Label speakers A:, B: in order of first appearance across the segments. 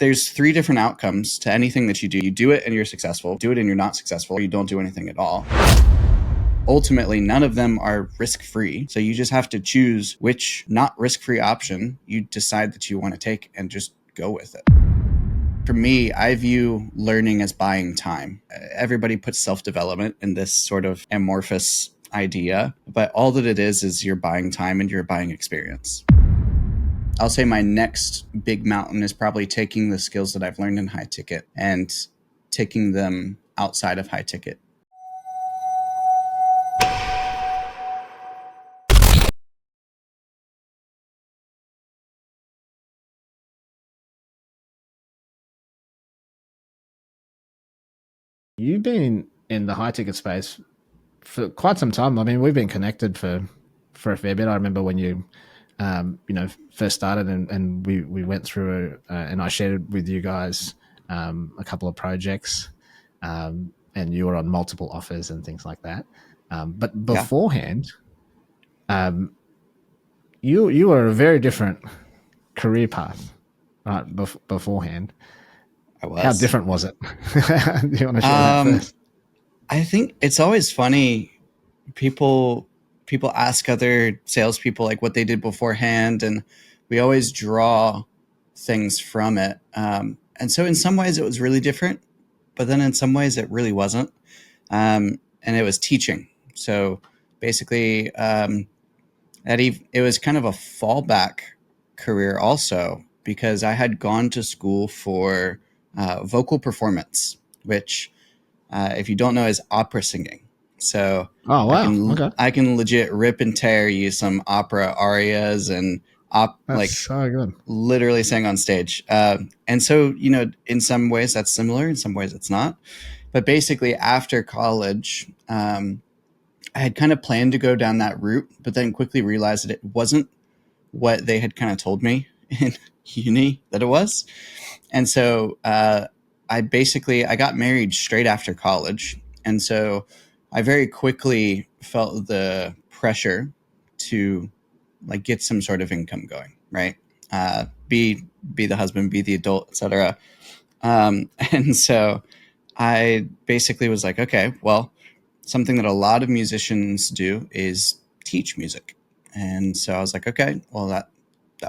A: there's three different outcomes to anything that you do. You do it and you're successful, do it and you're not successful, or you don't do anything at all. Ultimately, none of them are risk-free. So you just have to choose which not risk-free option you decide that you want to take and just go with it. For me, I view learning as buying time. Everybody puts self-development in this sort of amorphous idea, but all that it is you're buying time and you're buying experience. I'll say my next big mountain is probably taking the skills that I've learned in high ticket and taking them outside of high ticket.
B: You've been in the high ticket space for quite some time. I mean, we've been connected for a fair bit. I remember when you, first started, and we went through and I shared with you guys a couple of projects, and you were on multiple offers and things like that. But beforehand, you were a very different career path, right? Beforehand.
A: I was.
B: How different was it? Do you want to share that first?
A: I think it's always funny. People ask other salespeople like what they did beforehand, and we always draw things from it. And so in some ways it was really different, but then in some ways it really wasn't. And it was teaching. So basically, it was kind of a fallback career also, because I had gone to school for vocal performance, which if you don't know is opera singing. So
B: oh wow,
A: I can legit rip and tear you some opera arias and
B: so good.
A: Literally sang on stage. And so, in some ways that's similar, in some ways it's not. But basically after college, I had kind of planned to go down that route, but then quickly realized that it wasn't what they had kind of told me in uni that it was. And so I got married straight after college. And so I very quickly felt the pressure to like get some sort of income going, right? Be the husband, be the adult, etc. And so I basically was like, okay, well, something that a lot of musicians do is teach music. And so I was like, okay, well, that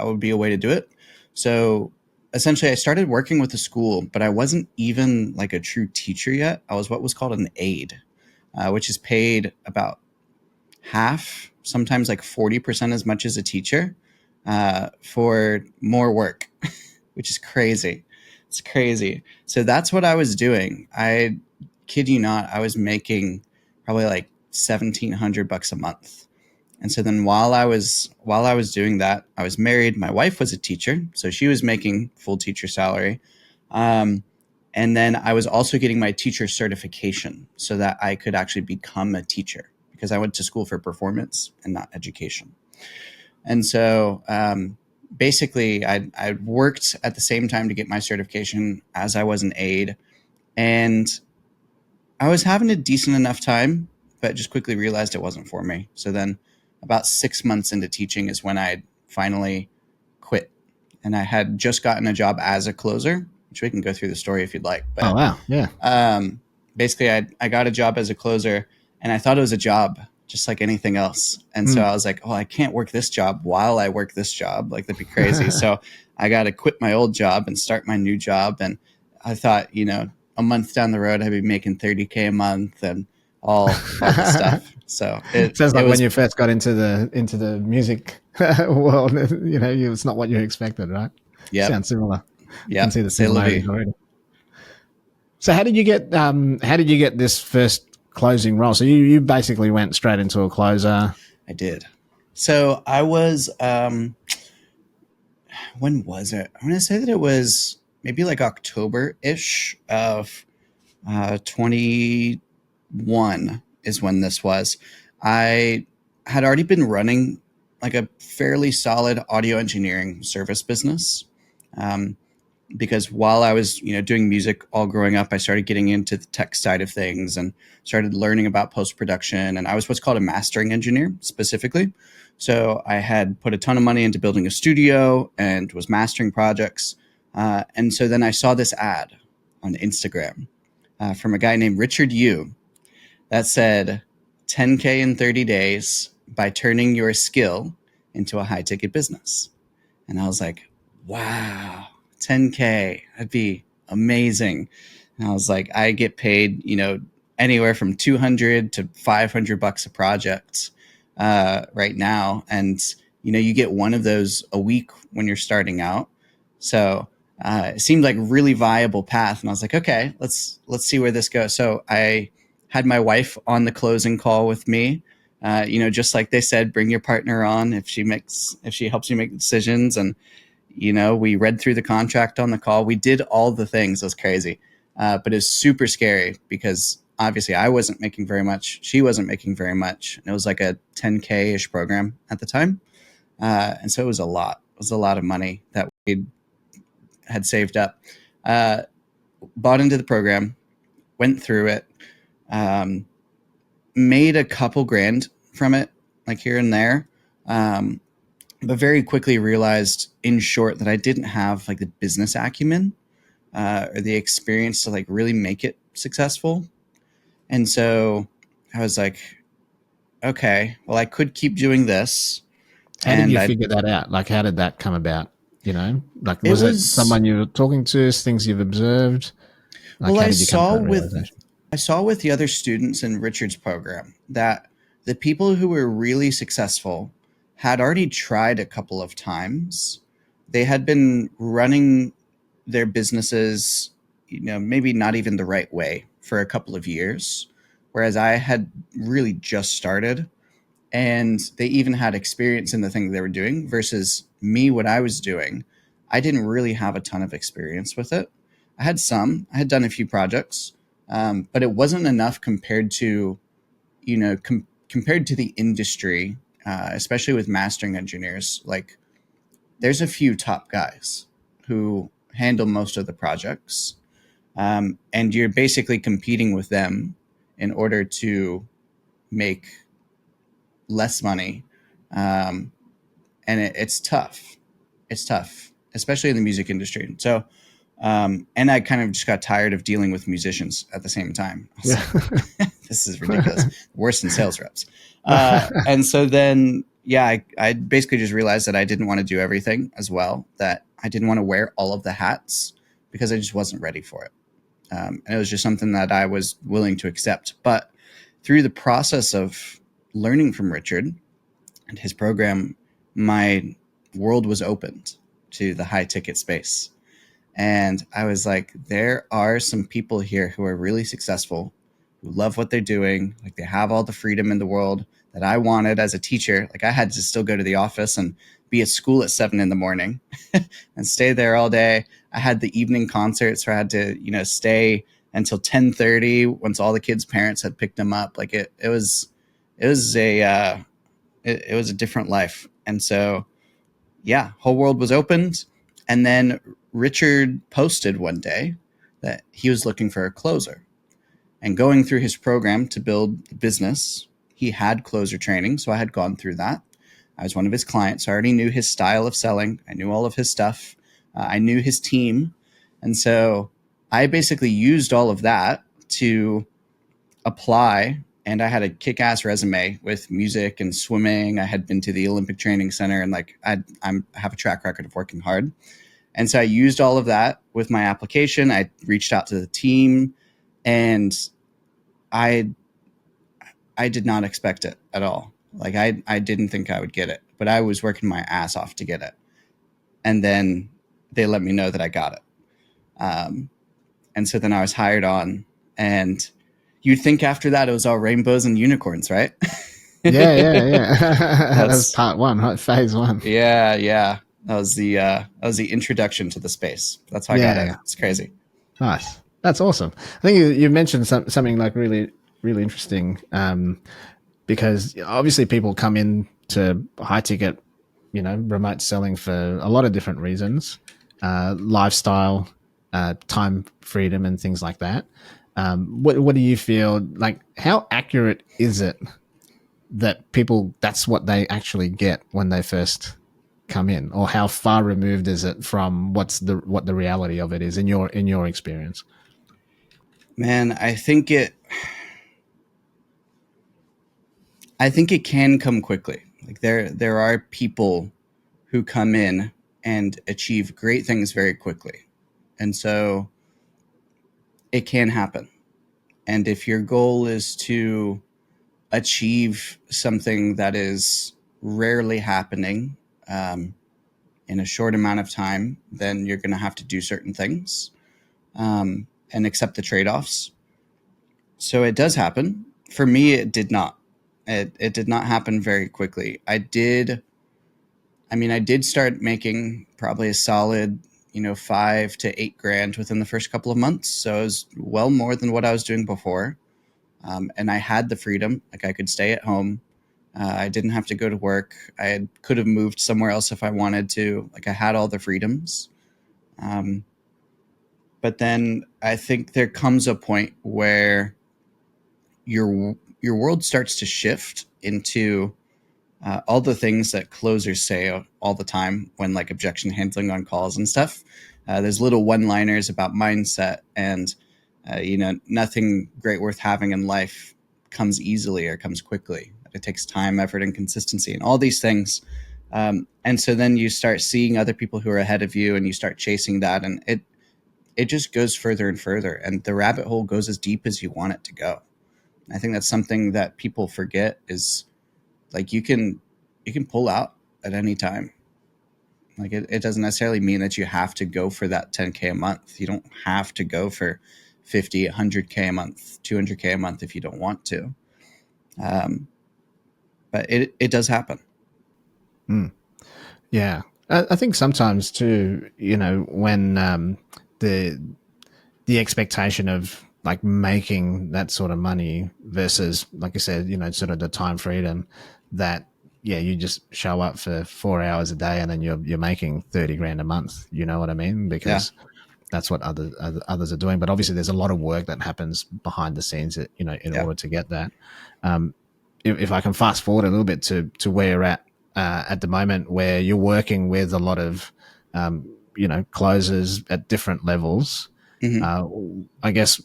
A: would be a way to do it. So essentially I started working with a school, but I wasn't even like a true teacher yet. I was what was called an aide, which is paid about half, sometimes like 40% as much as a teacher, for more work, which is crazy. It's crazy. So that's what I was doing. I kid you not, I was making probably like $1,700 a month. And so then while I was doing that, I was married. My wife was a teacher, so she was making full teacher salary. And then I was also getting my teacher certification so that I could actually become a teacher, because I went to school for performance and not education. And so basically I worked at the same time to get my certification as I was an aide. And I was having a decent enough time, but just quickly realized it wasn't for me. So then about 6 months into teaching is when I finally quit. And I had just gotten a job as a closer, which we can go through the story if you'd like. But,
B: oh, wow. Yeah.
A: Basically, I got a job as a closer, and I thought it was a job just like anything else. And so I was like, oh, I can't work this job while I work this job. Like, that'd be crazy. So I got to quit my old job and start my new job. And I thought, a month down the road, I'd be making $30K a month and all the stuff. So
B: it sounds like when you first got into the music world, it's not what you expected, right?
A: Yeah,
B: sounds similar.
A: Yeah,
B: can see the similarities already. So how did you get this first closing role? So you basically went straight into a closer.
A: I did. So I was when was it? I'm going to say that it was maybe like October-ish of 21 is when this was. I had already been running like a fairly solid audio engineering service business. Because while I was, doing music all growing up, I started getting into the tech side of things and started learning about post-production. And I was what's called a mastering engineer specifically. So I had put a ton of money into building a studio and was mastering projects. And so then I saw this ad on Instagram from a guy named Richard Yu that said 10K in 30 days by turning your skill into a high ticket business. And I was like, wow, 10K, that'd be amazing. And I was like, I get paid, anywhere from 200 to 500 bucks a project right now. And, you get one of those a week when you're starting out. So it seemed like a really viable path. And I was like, okay, let's see where this goes. So I had my wife on the closing call with me. Just like they said, bring your partner on if she helps you make decisions. And, we read through the contract on the call. We did all the things. It was crazy. But it was super scary because obviously I wasn't making very much. She wasn't making very much. And it was like a 10K-ish program at the time. And so it was a lot. It was a lot of money that we had saved up. Bought into the program, went through it, made a couple grand from it, like here and there. But very quickly realized, in short, that I didn't have like the business acumen or the experience to like really make it successful. And so I was like, okay, well, I could keep doing this.
B: How did
A: And
B: you figure that out? Like, how did that come about? Like,
A: it
B: was it
A: was,
B: someone you were talking to, things you've observed? Like,
A: well,
B: how did you come to that
A: I
B: realization?
A: saw with the other students in Richard's program that the people who were really successful had already tried a couple of times. They had been running their businesses, maybe not even the right way for a couple of years, whereas I had really just started, and they even had experience in the thing they were doing versus me, what I was doing. I didn't really have a ton of experience with it. I had done a few projects, but it wasn't enough compared to, compared to the industry, especially with mastering engineers. Like, there's a few top guys who handle most of the projects, and you're basically competing with them in order to make less money, and it's tough. It's tough, especially in the music industry. So, and I kind of just got tired of dealing with musicians at the same time. I was
B: Yeah.
A: like, this is ridiculous. Worse than sales reps. And so then, yeah, I basically just realized that I didn't want to do everything as well, that I didn't want to wear all of the hats because I just wasn't ready for it. And it was just something that I was willing to accept. But through the process of learning from Richard and his program, my world was opened to the high ticket space. And I was like, there are some people here who are really successful, who love what they're doing. Like, they have all the freedom in the world that I wanted as a teacher. Like, I had to still go to the office and be at school at 7 in the morning and stay there all day. I had the evening concerts where I had to, stay until 10:30 once all the kids' parents had picked them up. Like, it was a different life. And so, yeah, whole world was opened. And then Richard posted one day that he was looking for a closer, and going through his program to build the business, he had closer training. So I had gone through that. I was one of his clients. I already knew his style of selling. I knew all of his stuff. I knew his team. And so I basically used all of that to apply. And I had a kick-ass resume with music and swimming. I had been to the Olympic Training Center, and like I have a track record of working hard. And so I used all of that with my application. I reached out to the team, and I did not expect it at all. Like, I didn't think I would get it, but I was working my ass off to get it. And then they let me know that I got it. And so then I was hired on, and you'd think after that it was all rainbows and unicorns, right?
B: Yeah. That's
A: That's
B: part one, right? Phase one.
A: yeah. That was the introduction to the space. That's how I got in.
B: Yeah.
A: It's crazy.
B: Nice. That's awesome. I think you mentioned something like really, really interesting, because obviously people come in to high ticket, remote selling for a lot of different reasons, lifestyle, time freedom, and things like that. What do you feel like? How accurate is it that people, that's what they actually get when they first come in, or how far removed is it from what the reality of it is in your experience?
A: Man, I think it can come quickly. Like there are people who come in and achieve great things very quickly. And so it can happen. And if your goal is to achieve something that is rarely happening in a short amount of time, then you're going to have to do certain things and accept the trade offs. So it does happen. For me, it did not. It did not happen very quickly. I did start making probably a solid, 5 to 8 grand within the first couple of months. So it was well more than what I was doing before. And I had the freedom, like I could stay at home. I didn't have to go to work. Could have moved somewhere else if I wanted to. Like I had all the freedoms. Um, but then I think there comes a point where your world starts to shift into all the things that closers say all the time when like objection handling on calls and stuff. There's little one-liners about mindset and nothing great worth having in life comes easily or comes quickly. It takes time, effort, and consistency, and all these things. And so then you start seeing other people who are ahead of you, and you start chasing that, and it just goes further and further, and the rabbit hole goes as deep as you want it to go. I think that's something that people forget is like you can pull out at any time. Like it doesn't necessarily mean that you have to go for that 10K a month. You don't have to go for 50, 100K a month, 200K a month if you don't want to. But it does happen.
B: Mm. Yeah, I think sometimes too, when the the expectation of like making that sort of money versus, like I said, sort of the time freedom that, yeah, you just show up for 4 hours a day and then you're making 30 grand a month. You know what I mean?
A: Yeah.
B: Because that's what others are doing. But obviously, there's a lot of work that happens behind the scenes, in
A: Yeah.
B: order to get that. If I can fast forward a little bit to where you're at the moment, where you're working with a lot of, closers at different levels.
A: Hmm.
B: Uh, I guess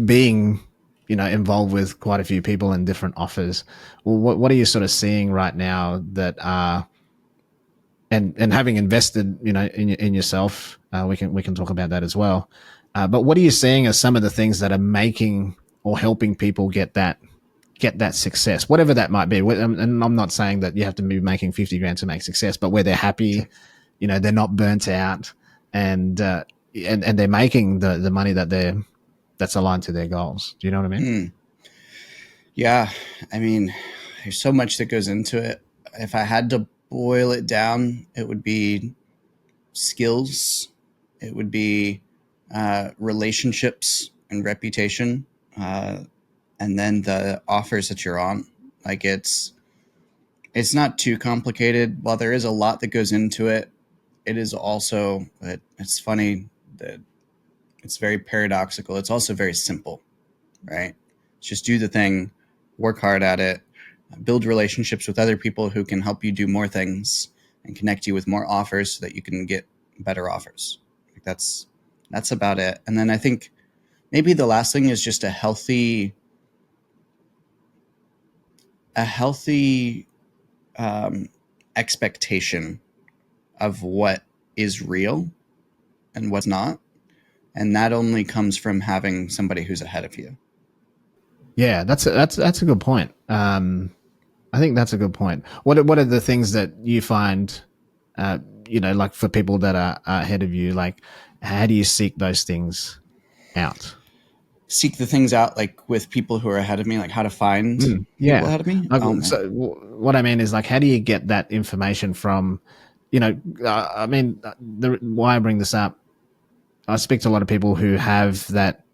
B: being, involved with quite a few people in different offers. Well, what are you sort of seeing right now that are, and having invested, in yourself, we can talk about that as well. But what are you seeing as some of the things that are making or helping people get that success, whatever that might be? And I'm not saying that you have to be making 50 grand to make success, but where they're happy,
A: Sure.
B: they're not burnt out, and they're making the money that's aligned to their goals. Do you know what I mean?
A: Mm. Yeah. I mean, there's so much that goes into it. If I had to boil it down, it would be skills. It would be relationships and reputation. And then the offers that you're on. Like it's not too complicated. While there is a lot that goes into it, it is also it's funny that it's very paradoxical. It's also very simple, right? Just do the thing, work hard at it, build relationships with other people who can help you do more things and connect you with more offers so that you can get better offers. Like that's about it. And then I think maybe the last thing is just a healthy um, expectation of what is real and what's not, and that only comes from having somebody who's ahead of you.
B: Yeah, that's a good point. I think that's a good point. What are the things that you find, like for people that are ahead of you? Like, how do you seek those things out?
A: Seek the things out like with people who are ahead of me, like how to find people
B: Yeah.
A: ahead of me.
B: Like,
A: Oh man.
B: so what I mean is, like, how do you get that information from, why I bring this up, I speak to a lot of people who have that,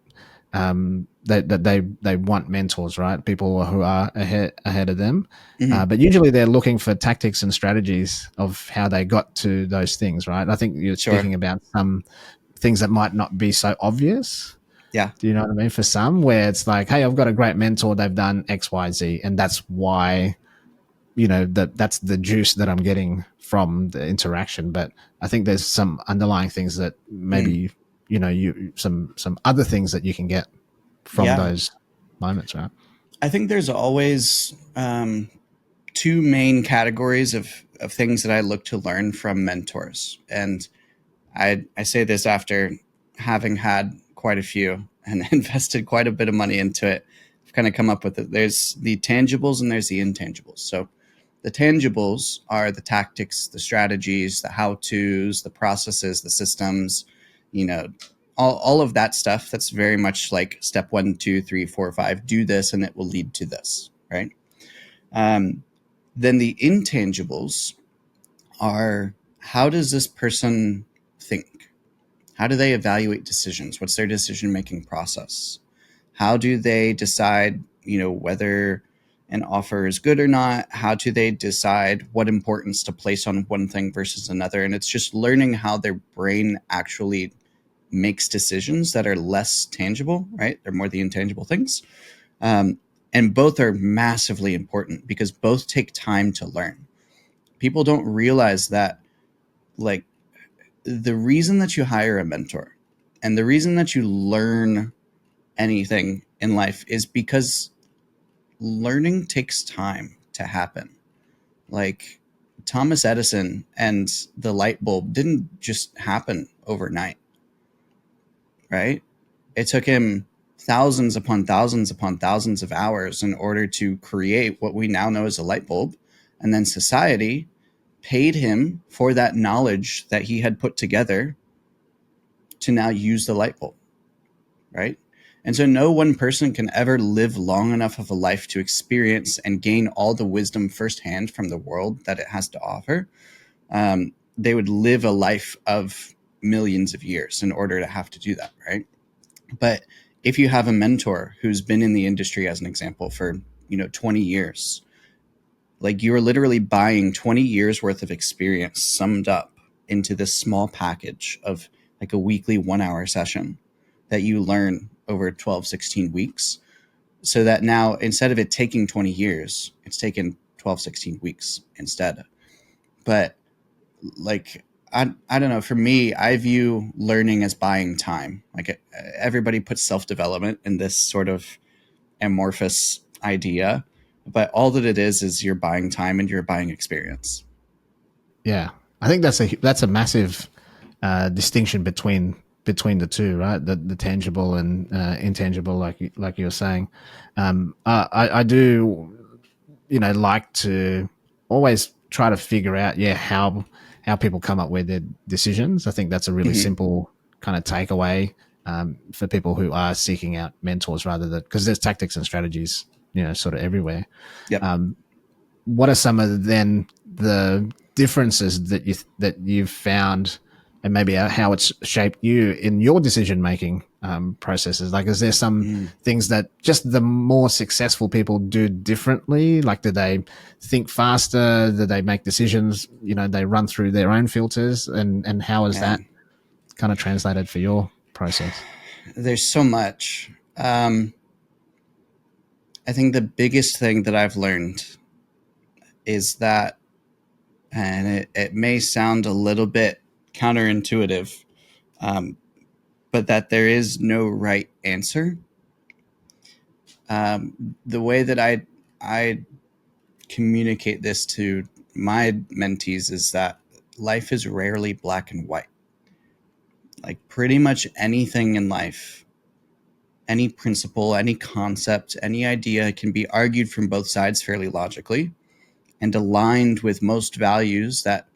B: that they want mentors, right? People who are ahead of them,
A: Hmm.
B: but usually they're looking for tactics and strategies of how they got to those things, right? I think you're
A: Sure.
B: speaking about some things that might not be so obvious.
A: Yeah.
B: Do you know what I mean? For some, where it's like, hey, I've got a great mentor, they've done X, Y, Z, and that's why that's the juice that I'm getting from the interaction. But I think there's some underlying things that
A: Mm.
B: maybe you some other things that you can get from
A: Yeah.
B: those moments, right?
A: I think there's always two main categories of things that I look to learn from mentors. And I say this after having had quite a few and invested quite a bit of money into it. I've kind of come up with it. There's the tangibles and there's the intangibles. So the tangibles are the tactics, the strategies, the how to's, the processes, the systems, you know, all of that stuff. That's very much like step 1, 2, 3, 4, 5, do this and it will lead to this, right? Um, then the intangibles are, how does this person think? How do they evaluate decisions? What's their decision making process? How do they decide, whether an offer is good or not? How do they decide what importance to place on one thing versus another? And it's just learning how their brain actually makes decisions that are less tangible, right? They're more the intangible things. And both are massively important because both take time to learn. People don't realize that, like, the reason that you hire a mentor and the reason that you learn anything in life is because learning takes time to happen. Like, Thomas Edison and the light bulb didn't just happen overnight, right? It took him thousands upon thousands upon thousands of hours in order to create what we now know as a light bulb. And then society paid him for that knowledge that he had put together to now use the light bulb, right? And so no one person can ever live long enough of a life to experience and gain all the wisdom firsthand from the world that it has to offer. They would live a life of millions of years in order to have to do that, right? But if you have a mentor who's been in the industry, as an example, for 20 years, like, you are literally buying 20 years worth of experience summed up into this small package of like a weekly 1 hour session that you learn over 12, 16 weeks. So that now, instead of it taking 20 years, it's taken 12, 16 weeks instead. But, like, I don't know. For me, I view learning as buying time. Like, everybody puts self-development in this sort of amorphous idea, but all that it is you're buying time and you're buying experience.
B: Yeah, I think that's a massive distinction between the two, right? The tangible and intangible, like you were saying. I do, like to always try to figure out, how people come up with their decisions. I think that's a really
A: Mm-hmm.
B: simple kind of takeaway for people who are seeking out mentors, rather than, because there's tactics and strategies, sort of everywhere.
A: Yep.
B: What are some of then the differences that you've found, and maybe how it's shaped you in your decision making processes? Like, is there some
A: Mm.
B: things that just the more successful people do differently? Like, do they think faster? Do they make decisions? They run through their own filters, and how is that
A: Man,
B: kind of translated for your process?
A: there's so much. I think the biggest thing that I've learned is that, and it may sound a little bit counterintuitive, um, but that there is no right answer. The way that I communicate this to my mentees is that life is rarely black and white. Like, pretty much anything in life, any principle, any concept, any idea can be argued from both sides fairly logically and aligned with most values that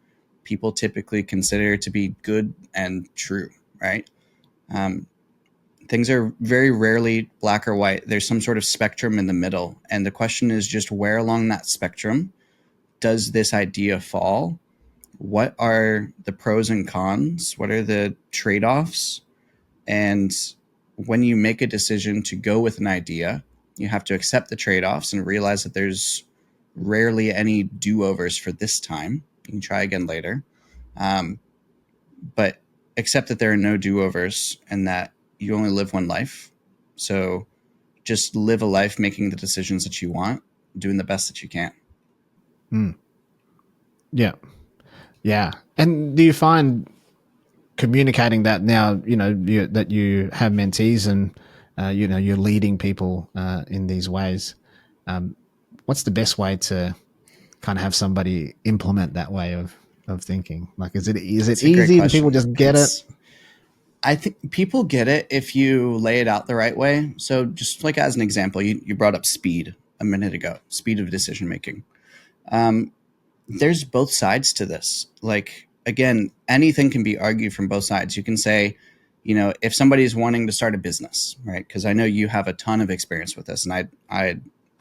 A: people typically consider to be good and true, right? Um, Things are very rarely black or white. There's some sort of spectrum in the middle. And the question is just, where along that spectrum does this idea fall? What are the pros and cons? What are the trade offs? And when you make a decision to go with an idea, you have to accept the trade offs and realize that there's rarely any do overs for this time. You can try again later. Um, but accept that there are no do overs and that you only live one life. So just live a life making the decisions that you want, doing the best that you can.
B: Mm. Yeah. Yeah. And do you find communicating that now, that you have mentees and, you're leading people in these ways, what's the best way to kind of have somebody implement that way of thinking? Like, is it
A: It's a great
B: easy? Do people
A: question.
B: just get it?
A: I think people get it if you lay it out the right way. So, just like as an example, you brought up speed a minute ago, speed of decision making. Um, there's both sides to this. Like, again, anything can be argued from both sides. You can say, if somebody's wanting to start a business, right? Because I know you have a ton of experience with this, and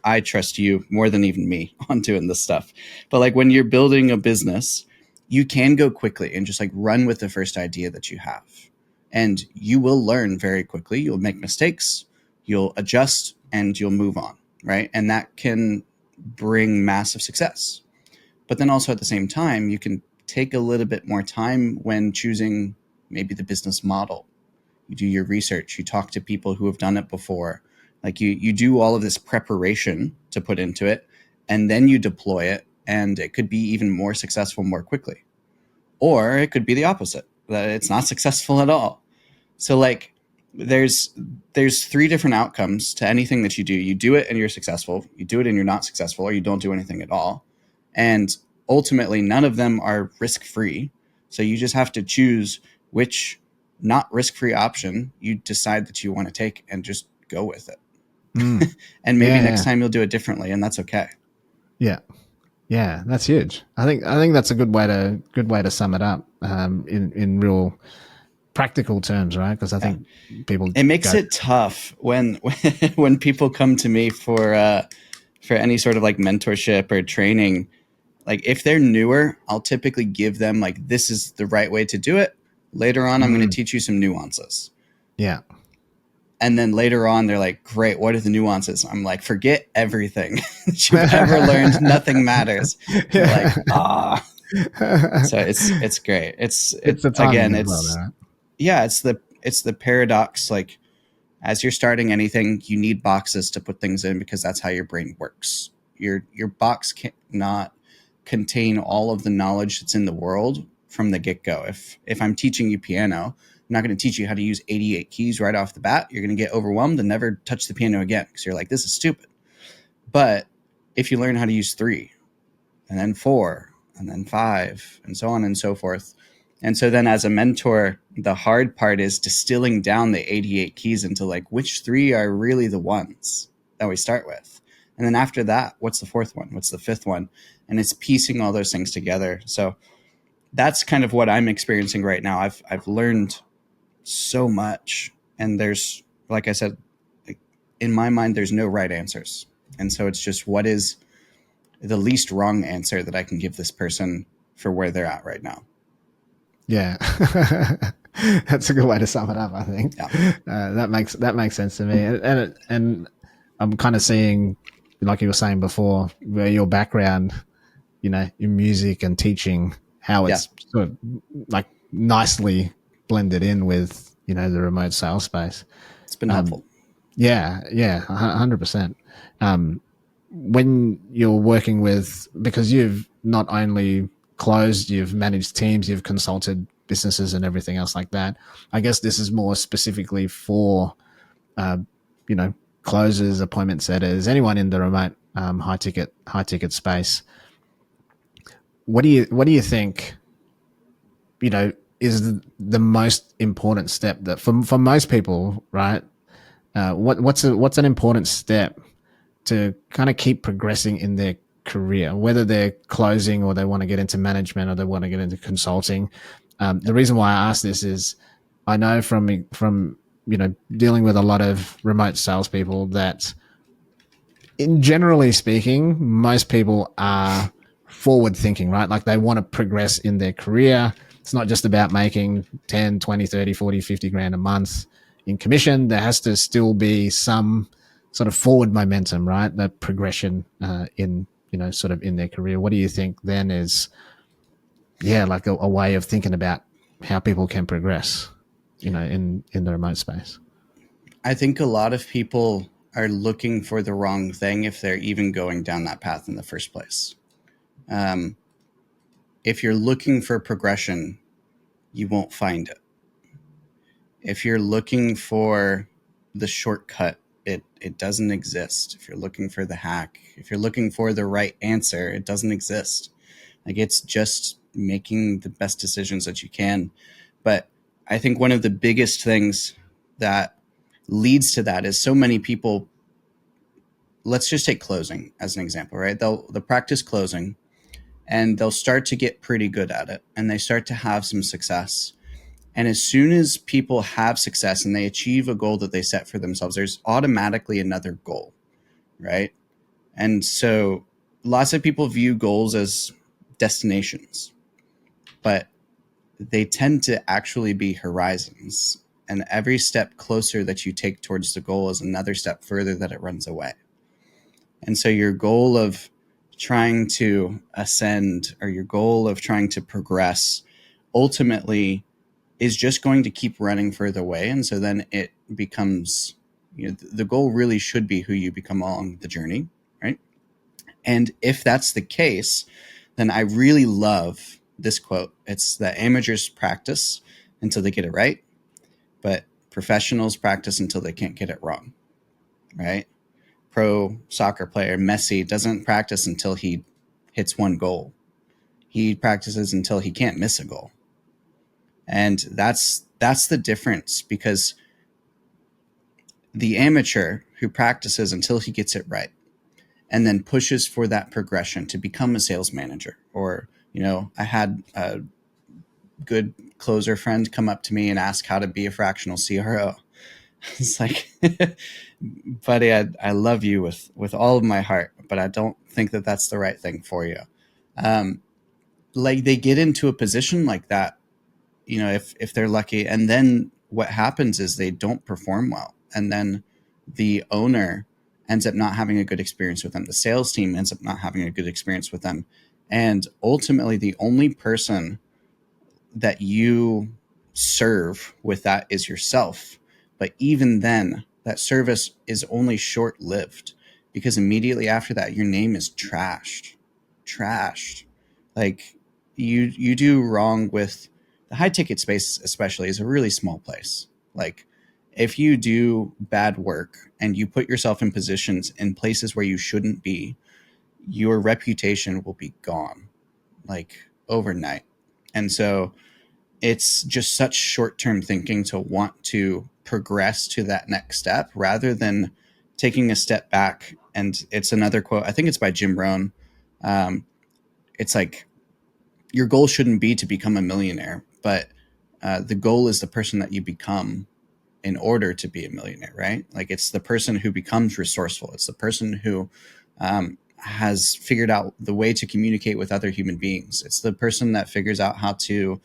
A: I trust you more than even me on doing this stuff. But like when you're building a business, you can go quickly and just like run with the first idea that you have. And you will learn very quickly. You'll make mistakes, you'll adjust, and you'll move on, right? And that can bring massive success. But then also at the same time, you can take a little bit more time when choosing maybe the business model. You do your research, you talk to people who have done it before. Like you do all of this preparation to put into it, and then you deploy it, and it could be even more successful more quickly. Or it could be the opposite, that it's not successful at all. So like there's three different outcomes to anything that you do. You do it and you're successful, you do it and you're not successful, or you don't do anything at all. And ultimately none of them are risk free. So you just have to choose which not risk free option you decide that you want to take and just go with it.
B: Mm.
A: And maybe
B: Yeah,
A: next
B: yeah,
A: time you'll do it differently, and that's okay.
B: yeah, yeah. That's huge. I think that's a good way to sum it up, in real practical terms, right? Because I
A: Yeah.
B: think people
A: It makes
B: go,
A: it tough when when people come to me for any sort of like mentorship or training. Like if they're newer, I'll typically give them like, this is the right way to do it. Later on, I'm going to
B: mm,
A: teach you some nuances.
B: yeah,
A: And then later on, they're like, great, what are the nuances? I'm like, forget everything that you've ever learned. Nothing matters. And they're like,
B: yeah.
A: ah. So it's great.
B: It's the timing
A: Again,
B: as well, right?
A: yeah, it's the paradox. Like as you're starting anything, you need boxes to put things in because that's how your brain works. Your box cannot contain all of the knowledge that's in the world from the get-go. If I'm teaching you piano, I'm not going to teach you how to use 88 keys right off the bat. You're going to get overwhelmed and never touch the piano again because you're like, this is stupid. But if you learn how to use 3 and then 4 and then 5 and so on and so forth. And so then as a mentor, the hard part is distilling down the 88 keys into like which 3 are really the ones that we start with. And then after that, what's the 4th one? What's the 5th one? And it's piecing all those things together. So that's kind of what I'm experiencing right now. I've learned so much, and there's, like I said, like, in my mind there's no right answers. And so it's just what is the least wrong answer that I can give this person for where they're at right now.
B: Yeah, that's a good way to sum it up. I think
A: Yeah.
B: that makes sense to me, and I'm kind of seeing, like you were saying before, where your background, in music and teaching, how
A: Yeah.
B: it's sort of like nicely blended in with the remote sales space.
A: It's been
B: Um,
A: helpful.
B: yeah, yeah, 100%. When you're working with, because you've not only closed, you've managed teams, you've consulted businesses and everything else like that. I guess this is more specifically for, uh, you know, closers, appointment setters, anyone in the remote high ticket space. What do you think? Is the most important step that for most people, right? What's an important step to kind of keep progressing in their career, whether they're closing or they want to get into management or they want to get into consulting. The reason why I ask this is I know from dealing with a lot of remote salespeople that, in generally speaking, most people are forward thinking, right? Like they want to progress in their career. It's not just about making 10, 20, 30, 40, 50 grand a month in commission. There has to still be some sort of forward momentum, right? That progression in, sort of in their career. What do you think then is, yeah, like a way of thinking about how people can progress, in the remote space?
A: I think a lot of people are looking for the wrong thing if they're even going down that path in the first place. Um, if you're looking for progression, you won't find it. If you're looking for the shortcut, it doesn't exist. If you're looking for the hack, if you're looking for the right answer, it doesn't exist. Like, it's just making the best decisions that you can. But I think one of the biggest things that leads to that is so many people, let's just take closing as an example, right? They'll practice closing and they'll start to get pretty good at it and they start to have some success. And as soon as people have success and they achieve a goal that they set for themselves, there's automatically another goal, right? And so lots of people view goals as destinations, but they tend to actually be horizons. And every step closer that you take towards the goal is another step further that it runs away. And so your goal of trying to ascend or your goal of trying to progress ultimately is just going to keep running further away. And so then it becomes, the goal really should be who you become along the journey, right? And if that's the case, then I really love this quote. It's that amateurs practice until they get it right, but professionals practice until they can't get it wrong, right? Pro soccer player Messi doesn't practice until he hits one goal. He practices until he can't miss a goal. And that's the difference, because the amateur who practices until he gets it right and then pushes for that progression to become a sales manager, or, I had a good closer friend come up to me and ask how to be a fractional CRO. It's like, buddy, I love you with all of my heart, but I don't think that that's the right thing for you. Like, they get into a position like that, if they're lucky, and then what happens is they don't perform well, and then the owner ends up not having a good experience with them. The sales team ends up not having a good experience with them, and ultimately the only person that you serve with that is yourself. But even then, that service is only short-lived, because immediately after that, your name is trashed. Like, you do wrong with the high ticket space, especially, is a really small place. Like, if you do bad work and you put yourself in positions in places where you shouldn't be, your reputation will be gone, like, overnight. And so it's just such short-term thinking to want to progress to that next step rather than taking a step back. And it's another quote, I think it's by Jim Rohn. It's like, your goal shouldn't be to become a millionaire, but the goal is the person that you become in order to be a millionaire, right? Like, it's the person who becomes resourceful. It's the person who has figured out the way to communicate with other human beings. It's the person that figures out how to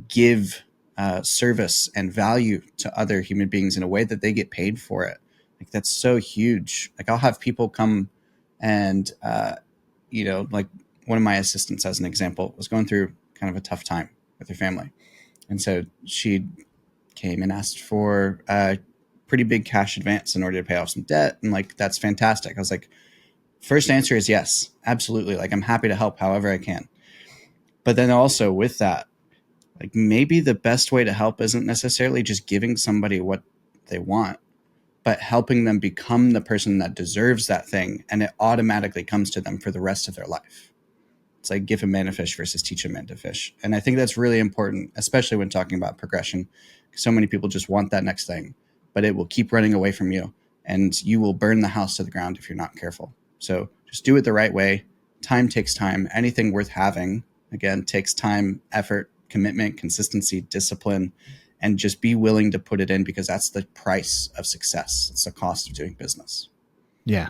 A: give service and value to other human beings in a way that they get paid for it. Like, that's so huge. Like, I'll have people come and, like, one of my assistants, as an example, was going through kind of a tough time with her family. And so she came and asked for a pretty big cash advance in order to pay off some debt. And, like, that's fantastic. I was like, first answer is yes, absolutely. Like, I'm happy to help however I can. But then also with that, like, maybe the best way to help isn't necessarily just giving somebody what they want, but helping them become the person that deserves that thing. And it automatically comes to them for the rest of their life. It's like, give a man a fish versus teach a man to fish. And I think that's really important, especially when talking about progression. So many people just want that next thing, but it will keep running away from you, and you will burn the house to the ground if you're not careful. So just do it the right way. Time takes time. Anything worth having, again, takes time, effort, commitment, consistency, discipline, and just be willing to put it in, because that's the price of success. It's the cost of doing business.
B: Yeah.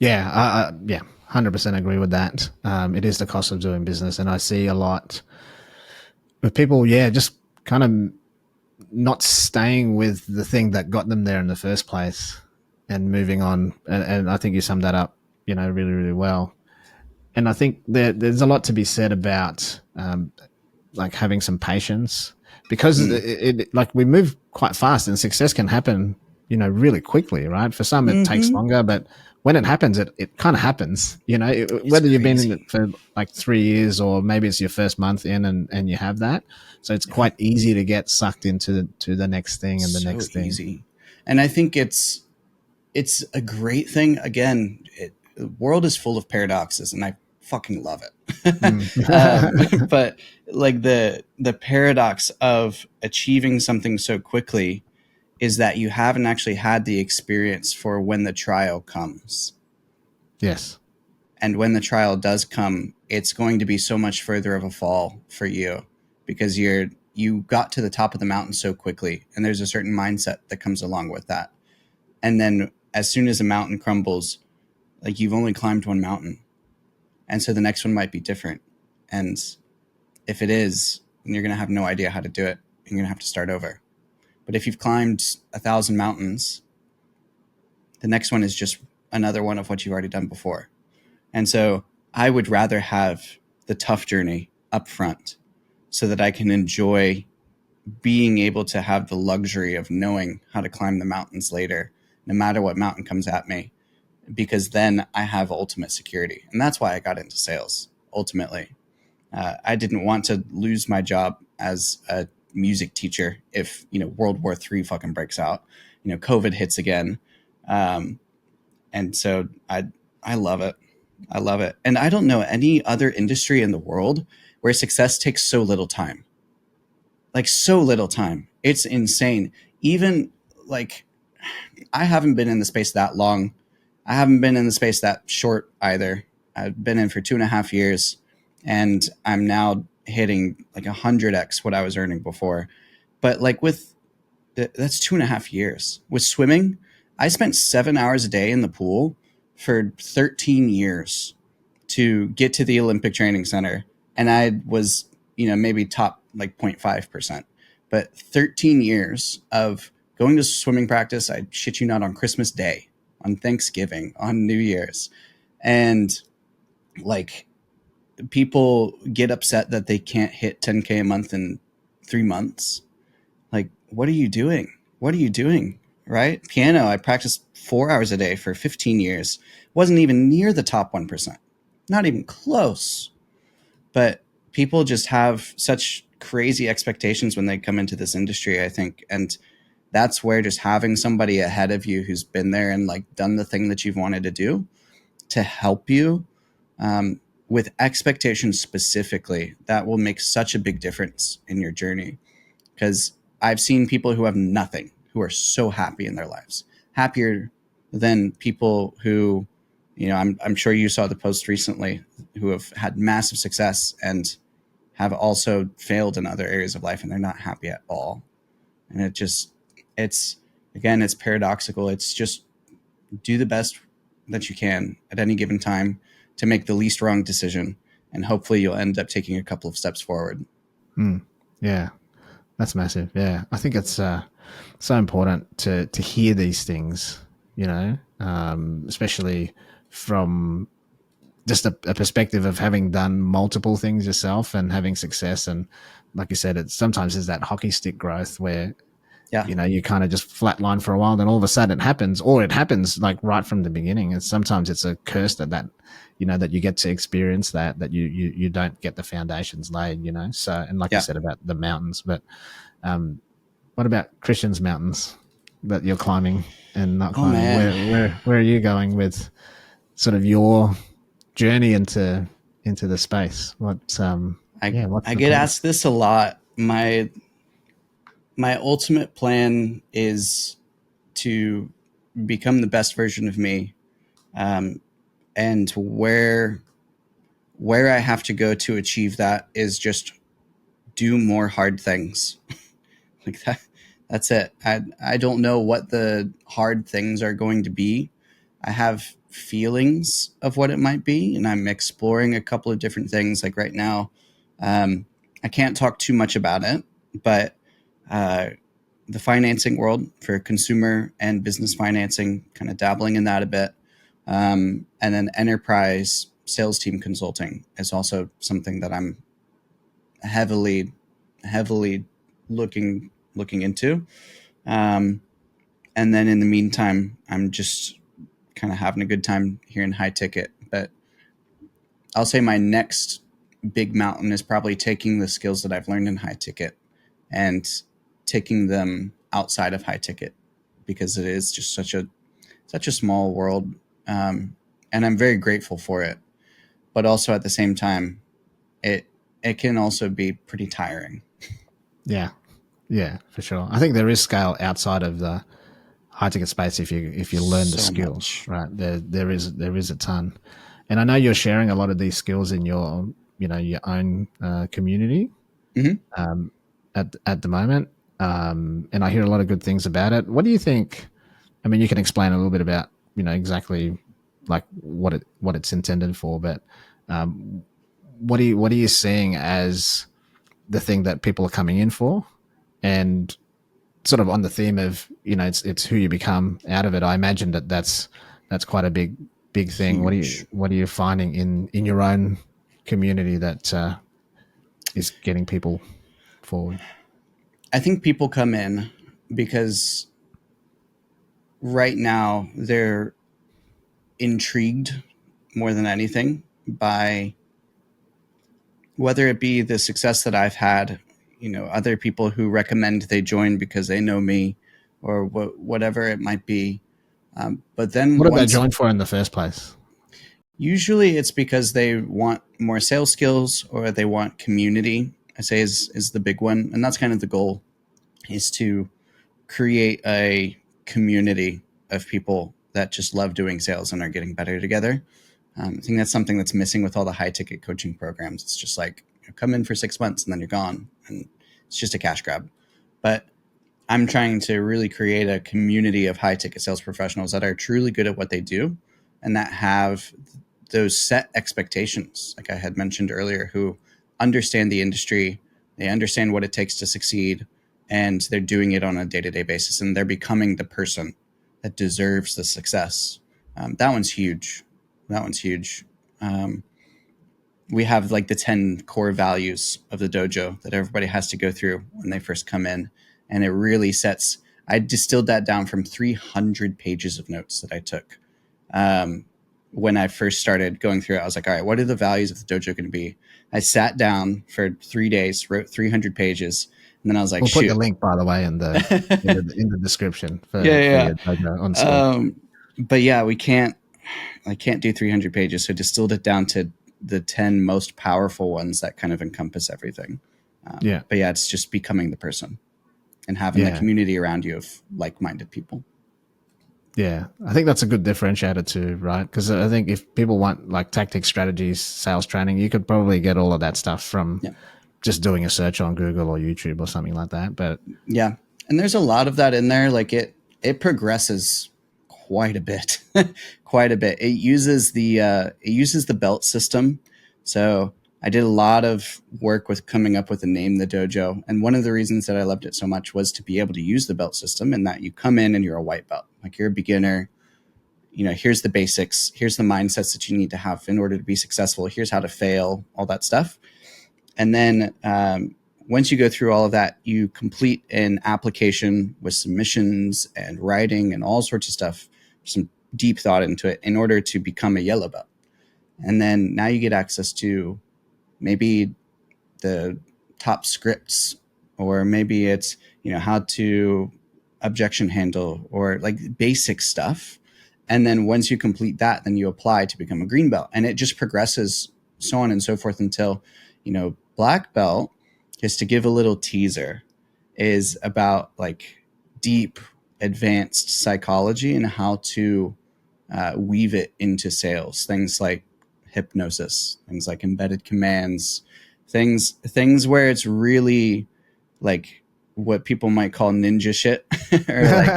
B: 100% agree with that. It is the cost of doing business. And I see a lot with people, just kind of not staying with the thing that got them there in the first place and moving on. And I think you summed that up, really, really well. And I think there's a lot to be said about like having some patience, because it like, we move quite fast and success can happen really quickly, right? For some, it takes
A: Mm-hmm.
B: longer, but when it happens, it kind of happens,
A: It's
B: whether you've been in it
A: crazy.
B: for like 3 years or maybe it's your first month in and you have that. So it's
A: Yeah.
B: quite easy to get sucked into to the next thing and the
A: So
B: next thing.
A: easy. And I think it's a great thing. Again, the world is full of paradoxes, and I fucking love it.
B: Mm.
A: But like the paradox of achieving something so quickly is that you haven't actually had the experience for when the trial comes.
B: Yes.
A: And when the trial does come, it's going to be so much further of a fall for you because you got to the top of the mountain so quickly, and there's a certain mindset that comes along with that. And then as soon as a mountain crumbles, like you've only climbed one mountain, and so the next one might be different. And if it is, then you're going to have no idea how to do it. You're going to have to start over. But if you've climbed 1,000 mountains, the next one is just another one of what you've already done before. And so I would rather have the tough journey up front so that I can enjoy being able to have the luxury of knowing how to climb the mountains later, no matter what mountain comes at me, because then I have ultimate security. And that's why I got into sales ultimately. I didn't want to lose my job as a music teacher if, World War III fucking breaks out, COVID hits again. Um, and so I love it. I love it. And I don't know any other industry in the world where success takes so little time. Like so little time. It's insane. Even like I haven't been in the space that long. I haven't been in the space that short either. I've been in for 2.5 years, and I'm now hitting like 100x what I was earning before. But like that's 2.5 years. With swimming, I spent 7 hours a day in the pool for 13 years to get to the Olympic Training Center. And I was, maybe top like 0.5%. But 13 years of going to swimming practice, I shit you not, on Christmas Day, on Thanksgiving, on New Year's. And like people get upset that they can't hit 10K a month in 3 months. Like, what are you doing? What are you doing? Right? Piano, I practiced 4 hours a day for 15 years. Wasn't even near the top 1%. Not even close. But people just have such crazy expectations when they come into this industry, I think. And that's where just having somebody ahead of you who's been there and like done the thing that you've wanted to do to help you with expectations specifically, that will make such a big difference in your journey. Because I've seen people who have nothing who are so happy in their lives, happier than people who, I'm sure you saw the post recently, who have had massive success and have also failed in other areas of life, and they're not happy at all. And it's again, it's paradoxical. It's just do the best that you can at any given time to make the least wrong decision, and hopefully you'll end up taking a couple of steps forward.
B: Mm. Yeah. That's massive. Yeah, I think it's so important to hear these things. Especially from just a perspective of having done multiple things yourself and having success. And like you said, it sometimes is that hockey stick growth where
A: Yeah.
B: you kind of just flatline for a while, then all of a sudden it happens, or it happens like right from the beginning. And sometimes it's a curse that you get to experience that you don't get the foundations laid. So, and like you
A: Yeah.
B: said about the mountains, but what about Christian's mountains that you're climbing and not
A: Oh
B: climbing?
A: man.
B: Where are you going with sort of your journey into the space?
A: I
B: What's
A: I
B: the
A: get
B: plan?
A: asked this a lot. My ultimate plan is to become the best version of me, um, and where I have to go to achieve that is just do more hard things. Like that. That's it. I don't know what the hard things are going to be. I have feelings of what it might be, and I'm exploring a couple of different things. Like right now, I can't talk too much about it, but uh, the financing world for consumer and business financing, kind of dabbling in that a bit. And then enterprise sales team consulting is also something that I'm heavily, heavily looking into. Um, And then in the meantime, I'm just kind of having a good time here in high ticket. But I'll say my next big mountain is probably taking the skills that I've learned in high ticket and taking them outside of high ticket, because it is just such a small world, and I'm very grateful for it. But also at the same time, it it can also be pretty tiring.
B: Yeah, yeah, for sure. I think there is scale outside of the high ticket space if you learn the
A: So
B: skills,
A: much.
B: right? There is a ton, and I know you're sharing a lot of these skills in your your own community
A: Hmm.
B: um, at the moment, and I hear a lot of good things about it. What do you think? I mean, you can explain a little bit about exactly like what it's intended for, but um, what are you seeing as the thing that people are coming in for, and sort of on the theme of it's who you become out of it. I imagine that's quite a big thing.
A: Huge.
B: What are you finding in your own community that is getting people forward?
A: I think people come in because right now they're intrigued more than anything by whether it be the success that I've had, other people who recommend they join because they know me, or whatever it might be. But
B: What
A: then
B: did they
A: once,
B: join for in the first place?
A: usually it's because they want more sales skills or they want community. I say is the big one, and that's kind of the goal, is to create a community of people that just love doing sales and are getting better together. I think that's something that's missing with all the high ticket coaching programs. It's just like, come in for 6 months and then you're gone, and it's just a cash grab. But I'm trying to really create a community of high ticket sales professionals that are truly good at what they do and that have those set expectations, like I had mentioned earlier, who understand the industry, they understand what it takes to succeed, and they're doing it on a day to day basis, and they're becoming the person that deserves the success. That one's huge. That one's huge. Um, we have like the 10 core values of the dojo that everybody has to go through when they first come in. And it really sets, I distilled that down from 300 pages of notes that I took. Um, when I first started going through it, I was like, all right, what are the values of the dojo going to be? I sat down for 3 days, wrote 300 pages, and then I was like,
B: We'll put the
A: shoot.
B: link, by the way, in the in the description
A: Yeah,
B: for
A: yeah.
B: your dojo on school.
A: But yeah, I can't do 300 pages. So I distilled it down to the 10 most powerful ones that kind of encompass everything.
B: Yeah,
A: But yeah, it's just becoming the person and having the
B: yeah,
A: community around you of like minded people.
B: yeah. I think that's a good differentiator too, right? Because I think if people want like tactics, strategies, sales training, you could probably get all of that stuff from
A: Yeah.
B: just doing a search on Google or YouTube or something like that. But
A: Yeah. And there's a lot of that in there. Like it progresses quite a bit, quite a bit. It uses the belt system. So I did a lot of work with coming up with a name, the dojo. And one of the reasons that I loved it so much was to be able to use the belt system, and that you come in and you're a white belt, like you're a beginner. Here's the basics. Here's the mindsets that you need to have in order to be successful. Here's how to fail, all that stuff. And then once you go through all of that, you complete an application with submissions and writing and all sorts of stuff, some deep thought into it in order to become a yellow belt. And then now you get access to maybe the top scripts, or maybe it's, how to objection handle, or like basic stuff. And then once you complete that, then you apply to become a green belt, and it just progresses, so on and so forth, until, black belt, just to give a little teaser, is about like deep advanced psychology and how to weave it into sales, things like hypnosis, things like embedded commands, things where it's really like what people might call ninja shit or like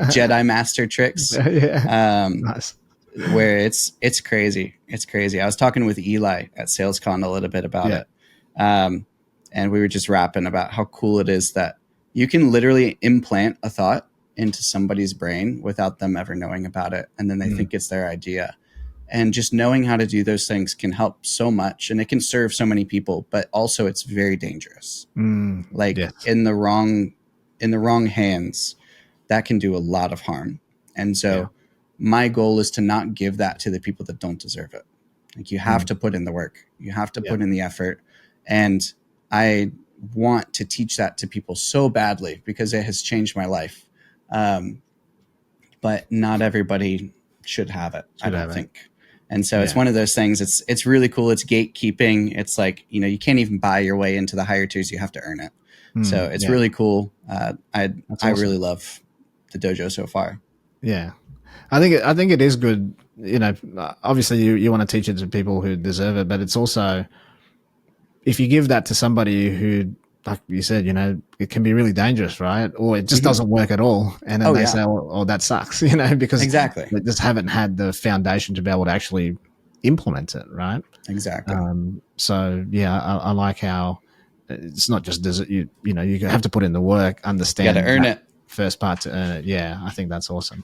A: Jedi master tricks.
B: yeah,
A: Um,
B: nice.
A: where it's crazy. It's crazy. I was talking with Eli at SalesCon a little bit about
B: Yeah,
A: it. Um, and we were just rapping about how cool it is that you can literally implant a thought into somebody's brain without them ever knowing about it. And then they
B: mm,
A: think it's their idea. And just knowing how to do those things can help so much, and it can serve so many people, but also it's very dangerous. Like
B: yes,
A: in the wrong hands, that can do a lot of harm. And so
B: Yeah.
A: my goal is to not give that to the people that don't deserve it. Like, you have
B: Mm.
A: to put in the work, you have to
B: Yeah.
A: put in the effort. And I want to teach that to people so badly because it has changed my life. But not everybody should have it, I
B: Should
A: don't
B: have it.
A: think. And so it's
B: Yeah.
A: one of those things. It's really cool. It's gatekeeping. It's like, you can't even buy your way into the higher tiers. You have to earn it. So it's
B: Yeah.
A: really cool. I
B: That's
A: I
B: awesome.
A: really love the dojo so far.
B: Yeah. I think it is good. Obviously you want to teach it to people who deserve it, but it's also, if you give that to somebody who, like you said, it can be really dangerous, right? Or it just
A: Hmm.
B: doesn't work at all, and then
A: Oh
B: they
A: yeah,
B: say, "Oh, that sucks," because
A: exactly,
B: they just haven't had the foundation to be able to actually implement it, right?
A: exactly.
B: So yeah, I like how it's not just does it. You have to put in the work,
A: You got to
B: understand
A: earn
B: that
A: it.
B: first part to earn it. Yeah, I think that's awesome.